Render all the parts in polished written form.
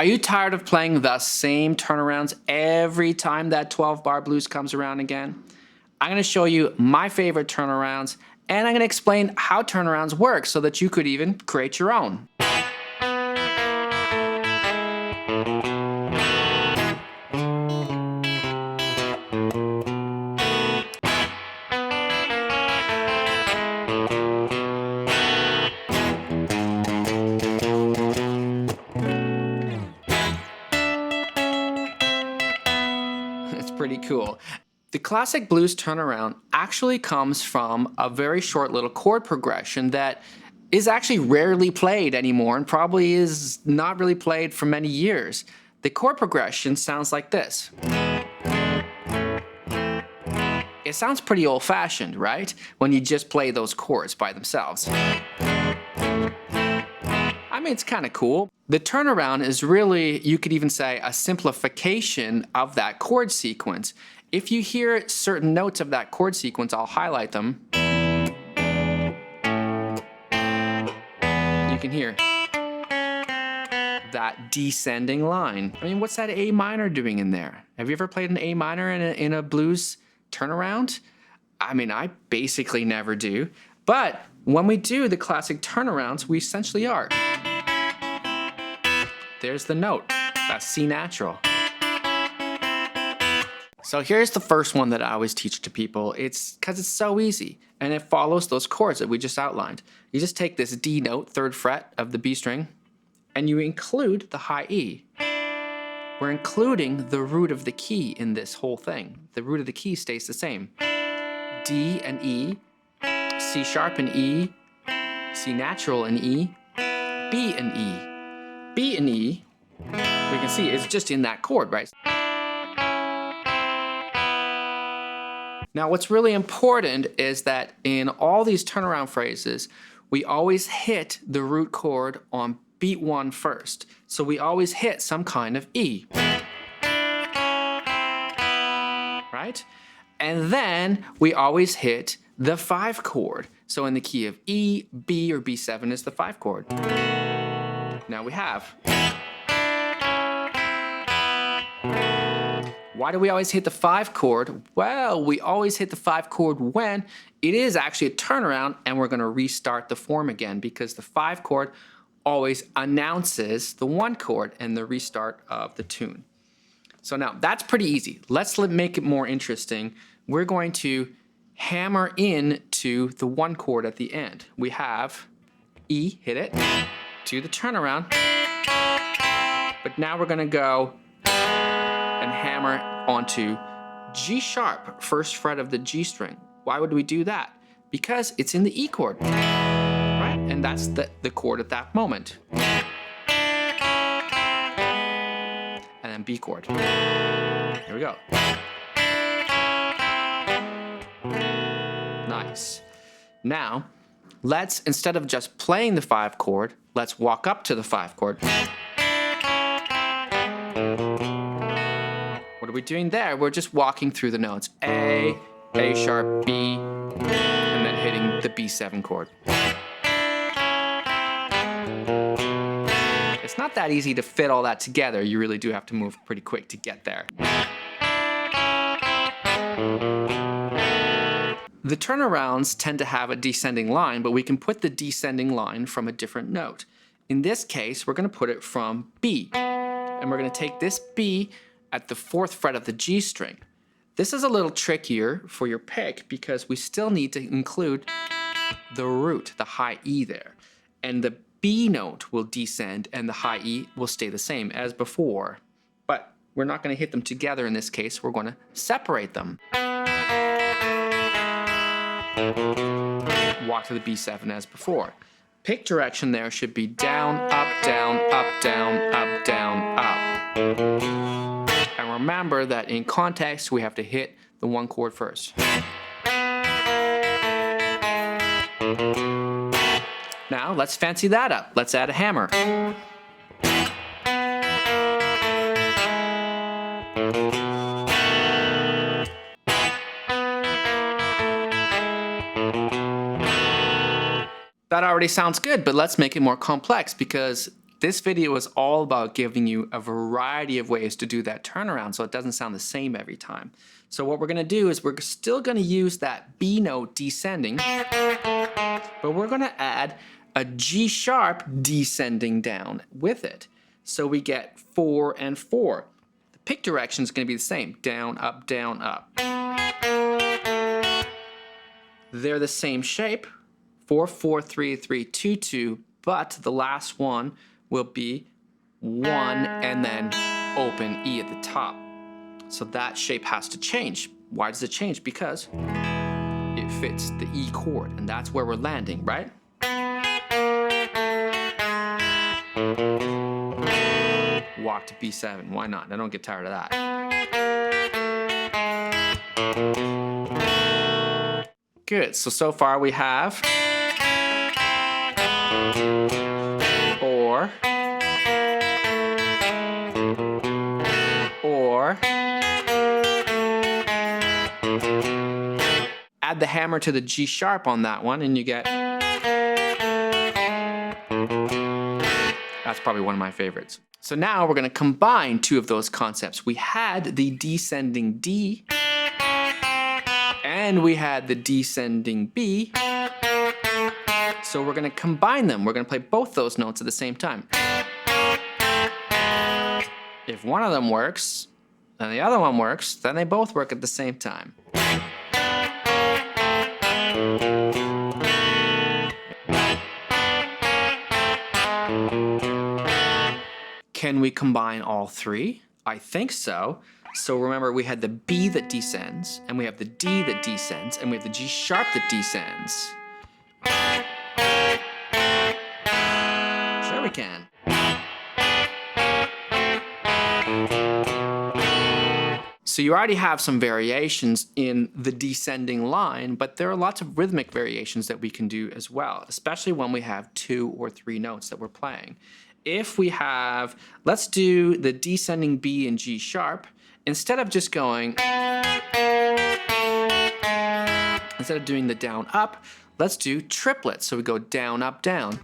Are you tired of playing the same turnarounds every time that 12-bar blues comes around again? I'm going to show you my favorite turnarounds, and I'm going to explain how turnarounds work so that you could even create your own. It's pretty cool. The classic blues turnaround actually comes from a very short little chord progression that is actually rarely played anymore and probably is not really played for many years. The chord progression sounds like this. It sounds pretty old-fashioned, right? When you just play those chords by themselves. I mean, it's kind of cool. The turnaround is really, you could even say, a simplification of that chord sequence. If you hear certain notes of that chord sequence, I'll highlight them. You can hear that descending line. I mean, what's that A minor doing in there? Have you ever played an A minor in a blues turnaround? I mean, I basically never do. But when we do the classic turnarounds, we essentially are. There's the note. That's C natural. So here's the first one that I always teach to people. It's because it's so easy and it follows those chords that we just outlined. You just take this D note, 3rd fret of the B string, and you include the high E. We're including the root of the key in this whole thing. The root of the key stays the same. D and E, C sharp and E, C natural and E, B and E. B and E, we can see it's just in that chord, right? Now, what's really important is that in all these turnaround phrases, we always hit the root chord on beat 1 first. So we always hit some kind of E. Right? And then we always hit the 5 chord. So in the key of E, B, or B7 is the 5 chord. Now we have. Why do we always hit the 5 chord? Well, we always hit the 5 chord when it is actually a turnaround and we're going to restart the form again because the 5 chord always announces the 1 chord and the restart of the tune. So now that's pretty easy. Let's make it more interesting. We're going to hammer in to the 1 chord at the end. We have E, hit it, to the turnaround, but now we're going to go and hammer onto G sharp, 1st fret of the G string. Why would we do that? Because it's in the E chord, right? And that's the chord at that moment. And then B chord. Here we go. Nice. Now, let's, instead of just playing the 5 chord, let's walk up to the 5 chord. What are we doing there? We're just walking through the notes. A sharp, B, and then hitting the B7 chord. It's not that easy to fit all that together. You really do have to move pretty quick to get there. The turnarounds tend to have a descending line, but we can put the descending line from a different note. In this case, we're going to put it from B. And we're going to take this B at the 4th fret of the G string. This is a little trickier for your pick because we still need to include the root, the high E there. And the B note will descend and the high E will stay the same as before. But we're not going to hit them together in this case. We're going to separate them. Walk to the B7 as before. Pick direction there should be down, up, down, up, down, up, down, up. And remember that in context, we have to hit the 1 chord first. Now, let's fancy that up. Let's add a hammer. That already sounds good, but let's make it more complex because This video is all about giving you a variety of ways to do that turnaround so it doesn't sound the same every time. So what we're going to do is we're still going to use that B note descending, but we're going to add a G sharp descending down with it. So we get 4 and 4. The pick direction is going to be the same, down, up, down, up. They're the same shape, 4, 4, 3, 3, 2, 2, but the last one will be 1 and then open E at the top. So that shape has to change. Why does it change? Because it fits the E chord, and that's where we're landing, right? Walk to B7. Why not? I don't get tired of that. Good. So far we have or, add the hammer to the G sharp on that one and you get, that's probably one of my favorites. So now we're going to combine two of those concepts. We had the descending D and we had the descending B. So we're going to combine them. We're going to play both those notes at the same time. If one of them works and the other one works, then they both work at the same time. Can we combine all three? I think so. So remember, we had the B that descends, and we have the D that descends, and we have the G sharp that descends. Sure we can. So you already have some variations in the descending line, but there are lots of rhythmic variations that we can do as well, especially when we have 2 or 3 notes that we're playing. If we have, let's do the descending B and G sharp, instead of just going, instead of doing the down up, let's do triplets. So we go down, up, down.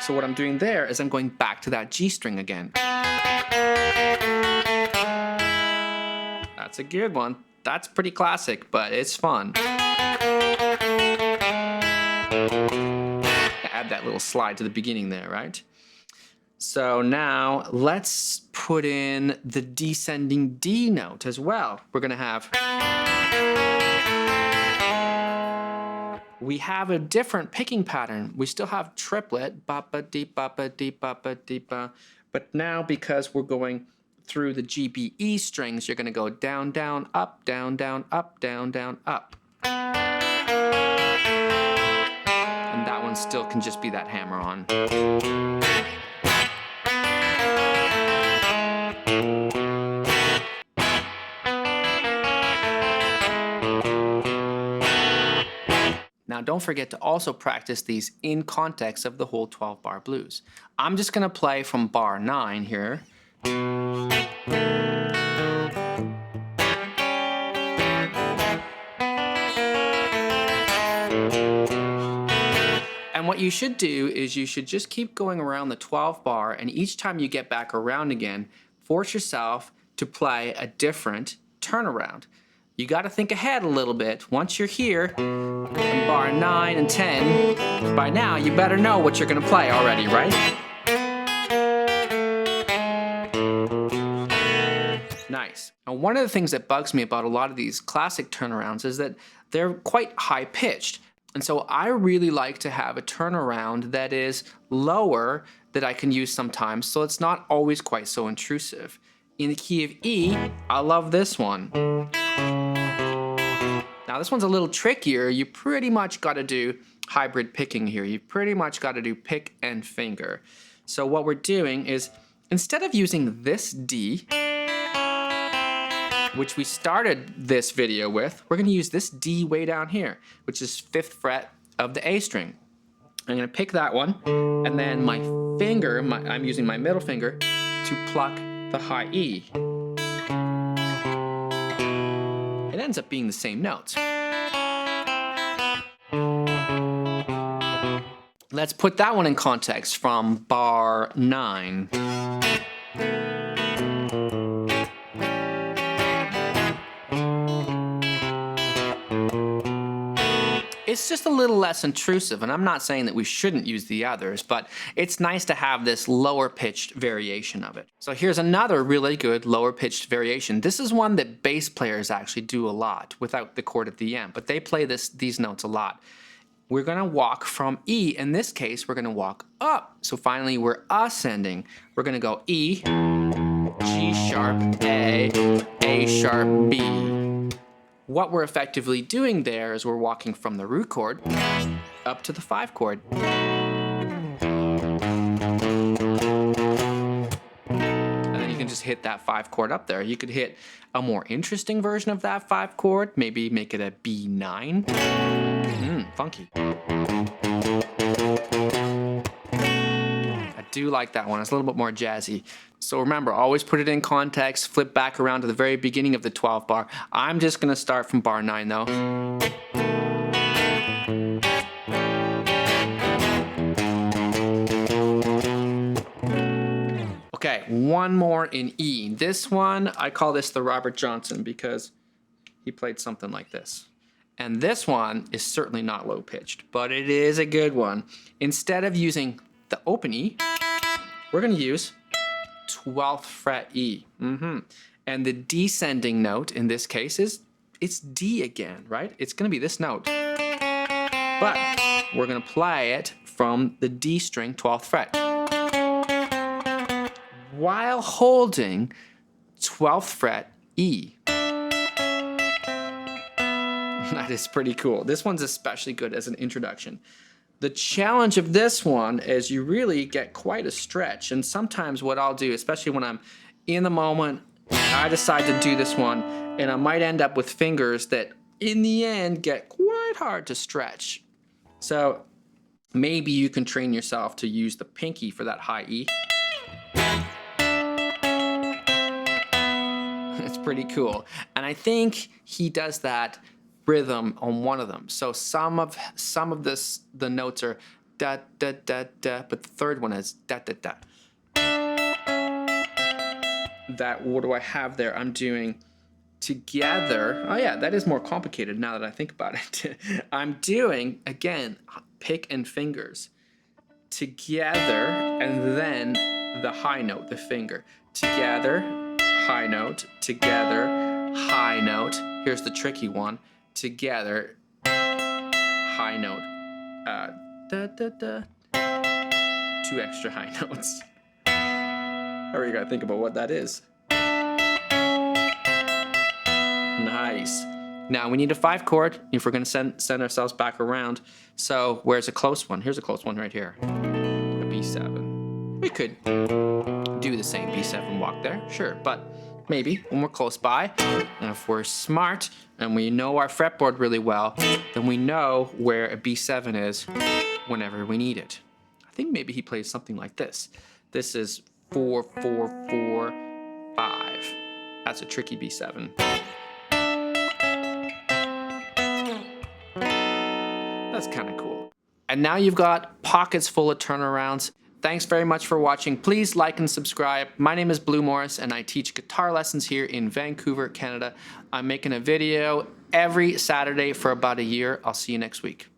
So what I'm doing there is I'm going back to that G string again. That's a good one. That's pretty classic, but it's fun. Add that little slide to the beginning there, right? So now let's put in the descending D note as well. We're going to have, we have a different picking pattern. We still have triplet, ba-ba-dee, ba-ba-dee, ba-ba-dee, ba. But now because we're going through the G, B, E strings, you're going to go down, down, up, down, down, up, down, down, up. And that one still can just be that hammer on. Now don't forget to also practice these in context of the whole 12-bar blues. I'm just going to play from bar 9 here. And what you should do is you should just keep going around the 12 bar, and each time you get back around again, force yourself to play a different turnaround. You got to think ahead a little bit. Once you're here in bar 9 and 10, by now you better know what you're going to play already, right? Nice. Now, one of the things that bugs me about a lot of these classic turnarounds is that they're quite high pitched. And so I really like to have a turnaround that is lower that I can use sometimes, so it's not always quite so intrusive. In the key of E, I love this one. Now this one's a little trickier. You pretty much got to do hybrid picking here. You pretty much got to do pick and finger. So what we're doing is, instead of using this D, which we started this video with, we're going to use this D way down here, which is 5th fret of the A string. I'm going to pick that one, and then my finger, I'm using my middle finger to pluck the high E. It ends up being the same notes. Let's put that one in context from bar 9. It's just a little less intrusive, and I'm not saying that we shouldn't use the others, but it's nice to have this lower pitched variation of it. So here's another really good lower pitched variation. This is one that bass players actually do a lot without the chord at the end, but they play these notes a lot. We're gonna walk from E. In this case, we're gonna walk up. So finally, we're ascending. We're gonna go E, G sharp, A sharp, B. What we're effectively doing there is we're walking from the root chord up to the 5 chord. And then you can just hit that 5 chord up there. You could hit a more interesting version of that 5 chord, maybe make it a B9. Funky. I do like that one. It's a little bit more jazzy. So remember, always put it in context, flip back around to the very beginning of the 12 bar. I'm just gonna start from bar 9 though. Okay, one more in E. This one, I call this the Robert Johnson because he played something like this. And this one is certainly not low pitched, but it is a good one. Instead of using the open E, we're gonna use 12th fret E. And the descending note in this case it's D again, right? It's gonna be this note. But we're gonna play it from the D string 12th fret. While holding 12th fret E. That is pretty cool. This one's especially good as an introduction. The challenge of this one is you really get quite a stretch. And sometimes what I'll do, especially when I'm in the moment, I decide to do this one, and I might end up with fingers that in the end get quite hard to stretch. So maybe you can train yourself to use the pinky for that high E. It's pretty cool. And I think he does that rhythm on one of them. So some of the notes are da da da da, but the third one is da da da. What do I have there? I'm doing together. Oh yeah, that is more complicated now that I think about it. I'm doing, again, pick and fingers together, and then the high note, the finger. Together, high note, together, high note. Here's the tricky one. Together, high note, da da da, 2 extra high notes. Or you gotta think about what that is. Nice. Now we need a 5 chord if we're gonna send ourselves back around. So where's a close one? Here's a close one right here. A B7. We could do the same B7 walk there, sure, but maybe when we're close by, and if we're smart and we know our fretboard really well, then we know where a B7 is whenever we need it. I think maybe he plays something like this. This is 4, 4, 4, 5. That's a tricky B7. That's kind of cool. And now you've got pockets full of turnarounds. Thanks very much for watching. Please like and subscribe. My name is Blue Morris, and I teach guitar lessons here in Vancouver, Canada. I'm making a video every Saturday for about a year. I'll see you next week.